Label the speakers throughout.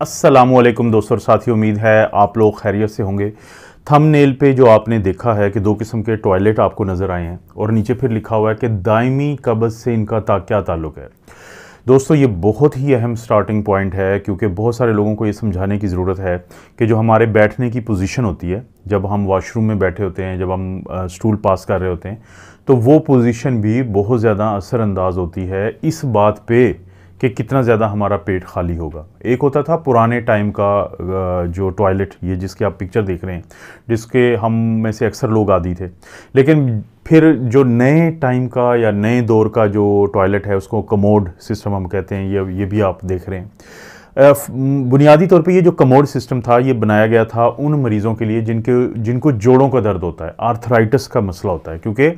Speaker 1: अस्सलामुअलैकुम दोस्तों और साथियों, उम्मीद है आप लोग खैरियत से होंगे। थंबनेल पे जो आपने देखा है कि दो किस्म के टॉयलेट आपको नज़र आए हैं और नीचे फिर लिखा हुआ है कि दायमी कब्ज़ से इनका क्या ताल्लुक़ है। दोस्तों, ये बहुत ही अहम स्टार्टिंग पॉइंट है क्योंकि बहुत सारे लोगों को ये समझाने की ज़रूरत है कि जो हमारे बैठने की पोजीशन होती है, जब हम वॉशरूम में बैठे होते हैं, जब हम स्टूल पास कर रहे होते हैं, तो वो पोजीशन भी बहुत ज़्यादा असरअंदाज होती है इस बात पे कि कितना ज़्यादा हमारा पेट खाली होगा। एक होता था पुराने टाइम का जो टॉयलेट, ये जिसकी आप पिक्चर देख रहे हैं, जिसके हम में से अक्सर लोग आदी थे। लेकिन फिर जो नए टाइम का या नए दौर का जो टॉयलेट है उसको कमोड सिस्टम हम कहते हैं, ये भी आप देख रहे हैं। बुनियादी तौर पे ये जो कमोड सिस्टम था ये बनाया गया था उन मरीज़ों के लिए जिनको जोड़ों का दर्द होता है, आर्थराइटिस का मसला होता है, क्योंकि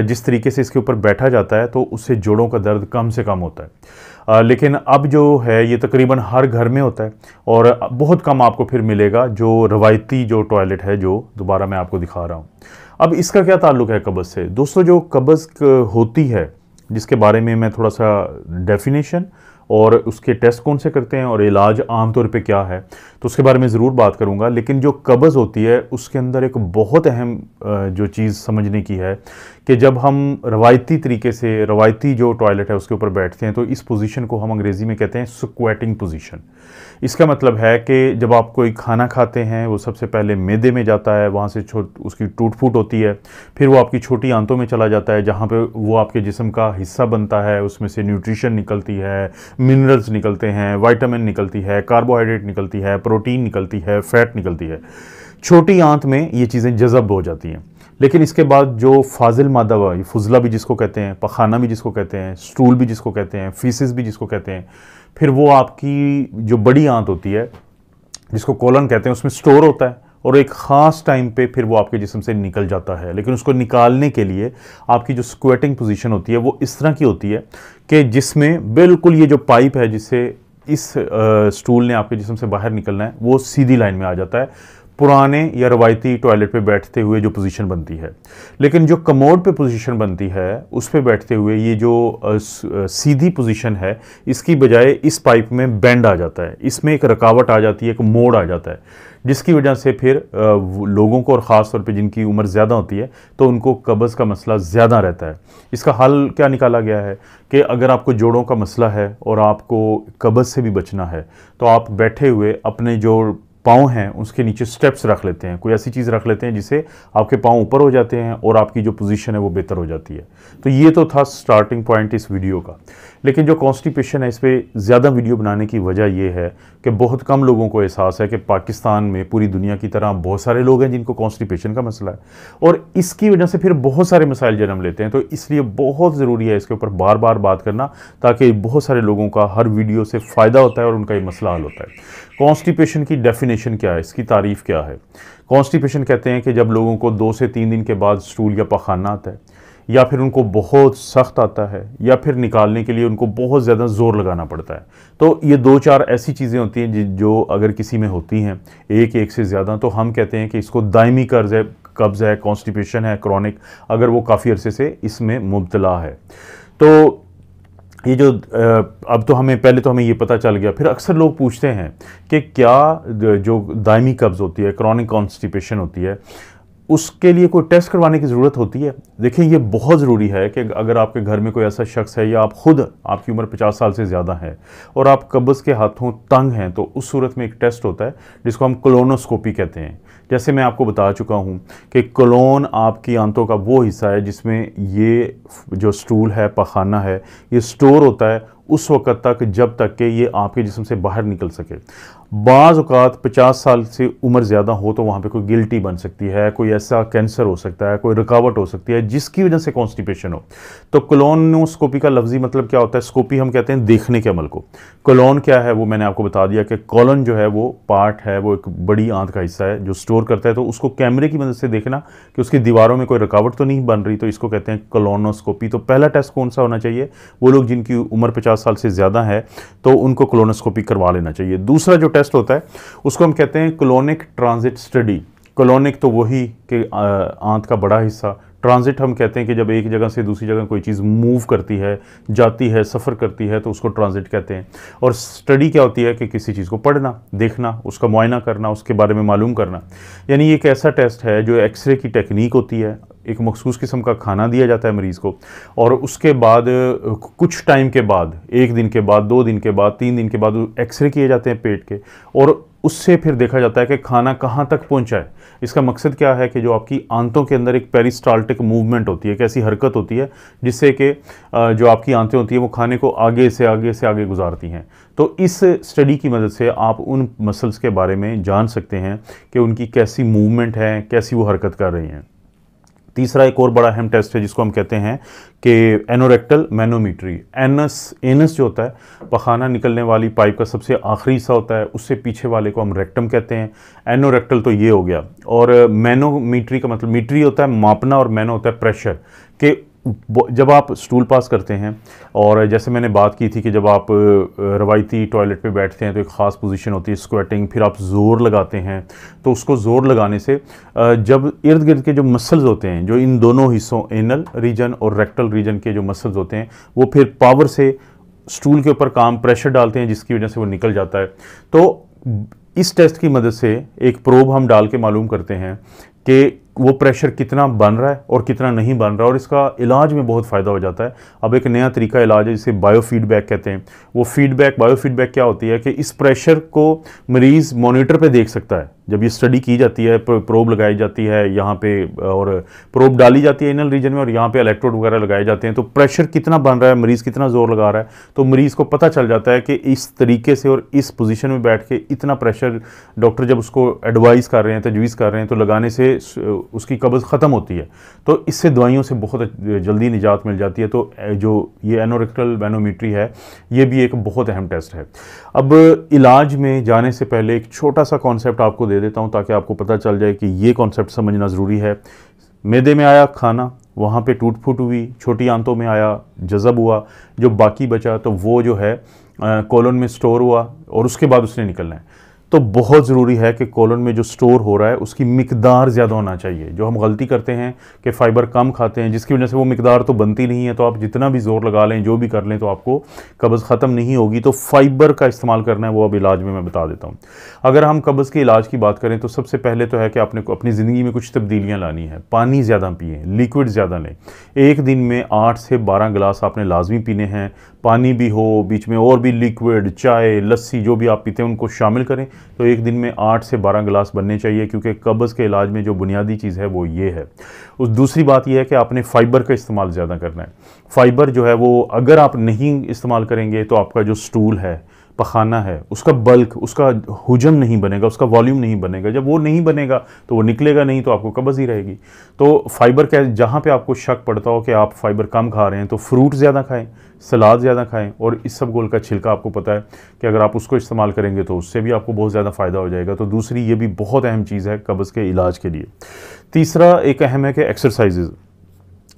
Speaker 1: जिस तरीके से इसके ऊपर बैठा जाता है तो उससे जोड़ों का दर्द कम से कम होता है। लेकिन अब जो है ये तकरीबन हर घर में होता है और बहुत कम आपको फिर मिलेगा जो रवायती जो टॉयलेट है, जो दोबारा मैं आपको दिखा रहा हूँ। अब इसका क्या ताल्लुक़ है कब्ज़ से? दोस्तों, जो कब्ज़ होती है, जिसके बारे में मैं थोड़ा सा डेफिनेशन और उसके टेस्ट कौन से करते हैं और इलाज आमतौर पे क्या है, तो उसके बारे में ज़रूर बात करूंगा। लेकिन जो कब्ज़ होती है उसके अंदर एक बहुत अहम जो चीज़ समझने की है कि जब हम रवायती तरीके से रवायती जो टॉयलेट है उसके ऊपर बैठते हैं तो इस पोजीशन को हम अंग्रेज़ी में कहते हैं स्क्वैटिंग पोजीशन। इसका मतलब है कि जब आप कोई खाना खाते हैं वो सबसे पहले मैदे में जाता है, वहाँ से उसकी टूट फूट होती है, फिर वो आपकी छोटी आंतों में चला जाता है जहाँ पे वो आपके जिस्म का हिस्सा बनता है। उसमें से न्यूट्रिशन निकलती है, मिनरल्स निकलते हैं, विटामिन निकलती है, कार्बोहाइड्रेट निकलती है, प्रोटीन निकलती है, फैट निकलती है। छोटी आंत में ये चीज़ें जज़ब हो जाती हैं। लेकिन इसके बाद जो फाजिल मादा हुआ, फुजला भी जिसको कहते हैं, पखाना भी जिसको कहते हैं, स्टूल भी जिसको कहते हैं, फीसिस भी जिसको कहते हैं, फिर वो आपकी जो बड़ी आंत होती है जिसको कोलन कहते हैं, उसमें स्टोर होता है और एक ख़ास टाइम पे फिर वो आपके जिस्म से निकल जाता है। लेकिन उसको निकालने के लिए आपकी जो स्क्वेटिंग पोजीशन होती है वो इस तरह की होती है कि जिसमें बिल्कुल ये जो पाइप है जिससे इस स्टूल ने आपके जिस्म से बाहर निकलना है वो सीधी लाइन में आ जाता है, पुराने या रवायती टॉयलेट पे बैठते हुए जो पोजीशन बनती है। लेकिन जो कमोड पे पोजीशन बनती है उस पे बैठते हुए ये जो सीधी पोजीशन है, इसकी बजाय इस पाइप में बेंड आ जाता है, इसमें एक रुकावट आ जाती है, एक मोड़ आ जाता है, जिसकी वजह से फिर लोगों को और ख़ास तौर पे जिनकी उम्र ज़्यादा होती है तो उनको कब्ज़ का मसला ज़्यादा रहता है। इसका हल क्या निकाला गया है कि अगर आपको जोड़ों का मसला है और आपको कब्ज़ से भी बचना है तो आप बैठे हुए अपने जो पाँव हैं उसके नीचे स्टेप्स रख लेते हैं, कोई ऐसी चीज़ रख लेते हैं जिससे आपके पाँव ऊपर हो जाते हैं और आपकी जो पोजीशन है वो बेहतर हो जाती है। तो ये तो था स्टार्टिंग पॉइंट इस वीडियो का। लेकिन जो कॉन्स्टिपेशन है इस पर ज़्यादा वीडियो बनाने की वजह ये है कि बहुत कम लोगों को एहसास है कि पाकिस्तान में पूरी दुनिया की तरह बहुत सारे लोग हैं जिनको कॉन्स्टिपेशन का मसला है और इसकी वजह से फिर बहुत सारे मसाइल जन्म लेते हैं। तो इसलिए बहुत ज़रूरी है इसके ऊपर बार बार बात करना, ताकि बहुत सारे लोगों का हर वीडियो से फ़ायदा होता है और उनका ये मसला हल होता है। कॉन्स्टिपेशन की डेफिनेशन क्या है, इसकी तारीफ़ क्या है? कॉन्स्टिपेशन कहते हैं कि जब लोगों को 2 से 3 दिन के बाद स्टूल या पखाना आता है, या फिर उनको बहुत सख्त आता है, या फिर निकालने के लिए उनको बहुत ज़्यादा ज़ोर लगाना पड़ता है। तो ये 2-4 ऐसी चीज़ें होती हैं जो अगर किसी में होती हैं एक से ज़्यादा, तो हम कहते हैं कि इसको दायमी कब्ज़ है, कॉन्स्टिपेशन है, क्रॉनिक, अगर वो काफ़ी अरसे से इसमें मुब्तला है। तो ये जो अब तो पहले तो हमें ये पता चल गया। फिर अक्सर लोग पूछते हैं कि क्या जो दायमी कब्ज़ होती है, क्रॉनिक कॉन्स्टिपेशन होती है, उसके लिए कोई टेस्ट करवाने की ज़रूरत होती है? देखिए, ये बहुत ज़रूरी है कि अगर आपके घर में कोई ऐसा शख्स है या आप खुद, आपकी उम्र 50 साल से ज़्यादा है और आप कब्ज़ के हाथों तंग हैं, तो उस सूरत में एक टेस्ट होता है जिसको हम कोलोनोस्कोपी कहते हैं। जैसे मैं आपको बता चुका हूँ कि कोलोन आपकी आंतों का वो हिस्सा है जिसमें ये जो स्टूल है, पखाना है, ये स्टोर होता है उस वक़्त तक जब तक कि ये आपके जिस्म से बाहर निकल सके। बाज़ औक़ात 50 साल से उम्र ज़्यादा हो तो वहाँ पे कोई गिल्टी बन सकती है, कोई ऐसा कैंसर हो सकता है, कोई रुकावट हो सकती है जिसकी वजह से कॉन्स्टिपेशन हो। तो कोलोनोस्कोपी का लफ्ज़ी मतलब क्या होता है? स्कोपी हम कहते हैं देखने के अमल को। कोलोन क्या है वो मैंने आपको बता दिया कि कोलन जो है वो पार्ट है, वो एक बड़ी आंत का हिस्सा है जो स्टोर करता है। तो उसको कैमरे की मदद से देखना कि उसकी दीवारों में कोई रुकावट तो नहीं बन रही, तो इसको कहते हैं कोलोनोस्कोपी। तो पहला टेस्ट कौन सा होना चाहिए? वो लोग जिनकी उम्र 50 साल से ज़्यादा है तो उनको कोलोनोस्कोपी करवा लेना चाहिए। दूसरा जो टेस्ट होता है उसको हम कहते हैं कोलोनिक ट्रांजिट स्टडी। कोलोनिक तो वही कि आंत का बड़ा हिस्सा, ट्रांजिट हम कहते हैं कि जब एक जगह से दूसरी जगह कोई चीज़ मूव करती है, जाती है, सफ़र करती है, तो उसको ट्रांजिट कहते हैं। और स्टडी क्या होती है कि किसी चीज़ को पढ़ना, देखना, उसका मुआयना करना, उसके बारे में मालूम करना। यानी ये एक ऐसा टेस्ट है जो एक्सरे की टेक्निक होती है। एक मखसूस किस्म का खाना दिया जाता है मरीज़ को, और उसके बाद कुछ टाइम के बाद, 1 दिन के बाद, 2 दिन के बाद, 3 दिन के बाद एक्सरे किए जाते हैं पेट के, और उससे फिर देखा जाता है कि खाना कहाँ तक पहुँचा है। इसका मकसद क्या है कि जो आपकी आंतों के अंदर एक पेरिस्टाल्टिक मूवमेंट होती है, एक ऐसी हरकत होती है जिससे कि जो आपकी आंतें होती हैं वो खाने को आगे से आगे गुजारती हैं। तो इस स्टडी की मदद से आप उन मसल्स के बारे में जान सकते हैं कि उनकी कैसी मूवमेंट है, कैसी वो हरकत कर रही हैं। तीसरा एक और बड़ा अहम टेस्ट है जिसको हम कहते हैं कि एनोरेक्टल मैनोमीट्री। एनस जो होता है पखाना निकलने वाली पाइप का सबसे आखिरी हिस्सा होता है, उससे पीछे वाले को हम रेक्टम कहते हैं। एनोरेक्टल तो ये हो गया, और मैनोमीट्री का मतलब मीट्री होता है मापना, और मैनो होता है प्रेशर। कि जब आप स्टूल पास करते हैं, और जैसे मैंने बात की थी कि जब आप रवायती टॉयलेट पे बैठते हैं तो एक ख़ास पोजीशन होती है स्क्वेटिंग, फिर आप ज़ोर लगाते हैं, तो उसको ज़ोर लगाने से जब इर्द गिर्द के जो मसल्स होते हैं, जो इन दोनों हिस्सों एनल रीजन और रेक्टल रीजन के जो मसल्स होते हैं, वो फिर पावर से स्टूल के ऊपर काम प्रेशर डालते हैं, जिसकी वजह से वो निकल जाता है। तो इस टेस्ट की मदद से एक प्रोब हम डाल के मालूम करते हैं कि वो प्रेशर कितना बन रहा है और कितना नहीं बन रहा है, और इसका इलाज में बहुत फ़ायदा हो जाता है। अब एक नया तरीका इलाज है जिसे बायोफीडबैक कहते हैं। वो बायोफीडबैक क्या होती है कि इस प्रेशर को मरीज़ मॉनिटर पे देख सकता है। जब ये स्टडी की जाती है, प्रोब लगाई जाती है यहाँ पे, और प्रोब डाली जाती है एनल रीजन में, और यहाँ पे इलेक्ट्रोड वगैरह लगाए जाते हैं, तो प्रेशर कितना बन रहा है, मरीज़ कितना ज़ोर लगा रहा है, तो मरीज़ को पता चल जाता है कि इस तरीके से और इस पोजीशन में बैठ के इतना प्रेशर, डॉक्टर जब उसको एडवाइस कर रहे हैं, तजवीज़ कर रहे हैं, तो लगाने से उसकी कब्ज़ ख़त्म होती है। तो इससे दवाइयों से बहुत जल्दी निजात मिल जाती है। तो जो ये एनोरेक्टल मैनोमीट्री है, ये भी एक बहुत अहम टेस्ट है। अब इलाज में जाने से पहले एक छोटा सा कॉन्सेप्ट आपको दे देता हूँ ताकि आपको पता चल जाए कि ये कॉन्सेप्ट समझना ज़रूरी है। मैदे में आया खाना, वहाँ पे टूट फूट हुई, छोटी आंतों में आया, जज़ब हुआ, जो बाकी बचा तो वो जो है कोलन में स्टोर हुआ, और उसके बाद उसने निकलना है। तो बहुत ज़रूरी है कि कोलन में जो स्टोर हो रहा है उसकी मिकदार ज़्यादा होना चाहिए। जो हम गलती करते हैं कि फ़ाइबर कम खाते हैं, जिसकी वजह से वो मिकदार तो बनती नहीं है, तो आप जितना भी ज़ोर लगा लें, जो भी कर लें, तो आपको कब्ज़ ख़त्म नहीं होगी। तो फ़ाइबर का इस्तेमाल करना है, वो अब इलाज में मैं बता देता हूँ। अगर हम कब्ज़ के इलाज की बात करें तो सबसे पहले तो है कि आपने अपनी ज़िंदगी में कुछ तब्दीलियाँ लानी है। पानी ज़्यादा पिएँ, लिक्विड ज़्यादा लें। एक दिन में 8 से 12 गिलास आपने लाजमी पीने हैं। पानी भी हो, बीच में और भी लिक्विड, चाय, लस्सी, जो भी आप पीते हैं उनको शामिल करें। तो एक दिन में 8 से 12 गिलास बनने चाहिए, क्योंकि कब्ज़ के इलाज में जो बुनियादी चीज़ है वो ये है। उस दूसरी बात ये है कि आपने फ़ाइबर का इस्तेमाल ज़्यादा करना है। फ़ाइबर जो है वो अगर आप नहीं इस्तेमाल करेंगे तो आपका जो स्टूल है, पखाना है, उसका बल्क, उसका हुजम नहीं बनेगा, उसका वॉल्यूम नहीं बनेगा। जब वो नहीं बनेगा तो वो निकलेगा नहीं, तो आपको कब्ज़ ही रहेगी। तो फ़ाइबर का जहाँ पे आपको शक पड़ता हो कि आप फ़ाइबर कम खा रहे हैं, तो फ्रूट ज़्यादा खाएं, सलाद ज़्यादा खाएं, और इस सब गोल का छिलका आपको पता है कि अगर आप उसको इस्तेमाल करेंगे तो उससे भी आपको बहुत ज़्यादा फ़ायदा हो जाएगा। तो दूसरी ये भी बहुत अहम चीज़ है कब्ज़ के इलाज के लिए। तीसरा एक अहम है कि एक्सरसाइजेज़।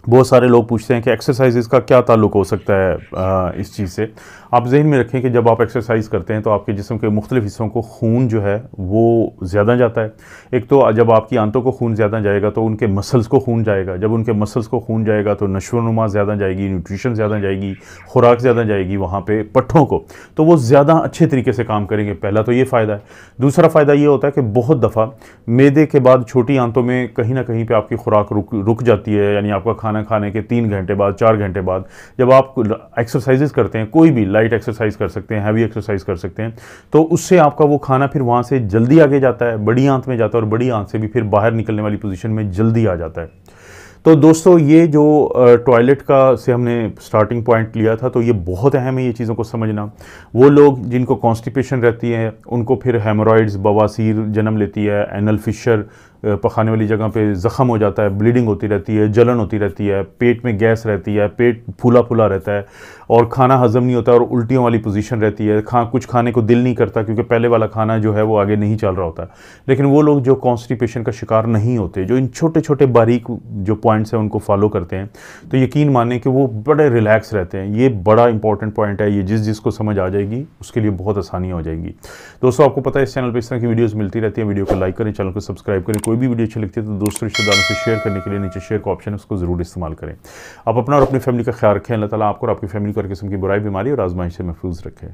Speaker 1: बहुत सारे लोग पूछते हैं कि एक्सरसाइजेज़ का क्या ताल्लुक़ हो सकता है इस चीज़ से। आप जहन में रखें कि जब आप एक्सरसाइज करते हैं तो आपके जिस्म के मुख्तलिफ हिस्सों को खून जो है वो ज़्यादा जाता है। एक तो जब आपकी आंतों को खून ज़्यादा जाएगा तो उनके मसल्स को खून जाएगा, जब उनके मसल्स को खून जाएगा तो नशोनुमा ज़्यादा जाएगी, न्यूट्रिशन ज़्यादा जाएगी, खुराक ज़्यादा जाएगी वहाँ पे पट्ठों को, तो वो ज़्यादा अच्छे तरीके से काम करेंगे। पहला तो ये फ़ायदा है। दूसरा फ़ायदा ये होता है कि बहुत दफ़ा मैदे के बाद छोटी आंतों में कहीं ना कहीं पे आपकी खुराक रुक जाती है, यानी आपका खाना खाने के 3 घंटे बाद, 4 घंटे बाद जब आप एक्सरसाइजेज करते हैं, कोई भी लाइट एक्सरसाइज कर सकते हैं, हैवी एक्सरसाइज कर सकते हैं, तो उससे आपका वो खाना फिर वहाँ से जल्दी आगे जाता है, बड़ी आंत में जाता है, और बड़ी आंत से भी फिर बाहर निकलने वाली पोजीशन में जल्दी आ जाता है। तो दोस्तों ये जो टॉयलेट का से हमने स्टार्टिंग पॉइंट लिया था, तो ये बहुत अहम है ये चीज़ों को समझना। वो लोग जिनको कॉन्स्टिपेशन रहती है उनको फिर हेमोरॉइड्स, बवासीर जन्म लेती है, एनल फिशर, पखाने वाली जगह पे ज़ख़म हो जाता है, ब्लीडिंग होती रहती है, जलन होती रहती है, पेट में गैस रहती है, पेट फूला फूला रहता है, और खाना हज़म नहीं होता और उल्टियों वाली पोजीशन रहती है। कुछ खाने को दिल नहीं करता क्योंकि पहले वाला खाना जो है वो आगे नहीं चल रहा होता। लेकिन वो लोग जो कॉन्स्टिपेशन का शिकार नहीं होते, जो इन छोटे छोटे बारीक जो पॉइंट्स हैं उनको फॉलो करते हैं, तो यकीन माने कि वो बड़े रिलैक्स रहते हैं। ये बड़ा इंपॉर्टेंट पॉइंट है, ये जिसको समझ आ जाएगी उसके लिए बहुत आसानी हो जाएगी। दोस्तों आपको पता है इस चैनल पर इस तरह की वीडियोज़ मिलती रहती है। वीडियो को लाइक करें, चैनल को सब्सक्राइब करें। कोई भी वीडियो अच्छी लगती है तो दोस्तों रिश्तेदारों से शेयर करने के लिए नीचे शेयर का ऑप्शन है, उसको ज़रूर इस्तेमाल करें। आप अपना और अपनी फैमिली का ख्याल रखें। अल्लाह ताला आपको और आपकी फैमिली को हर किस्म की बुराई, बीमारी और आजमाइश से महफूज रखें।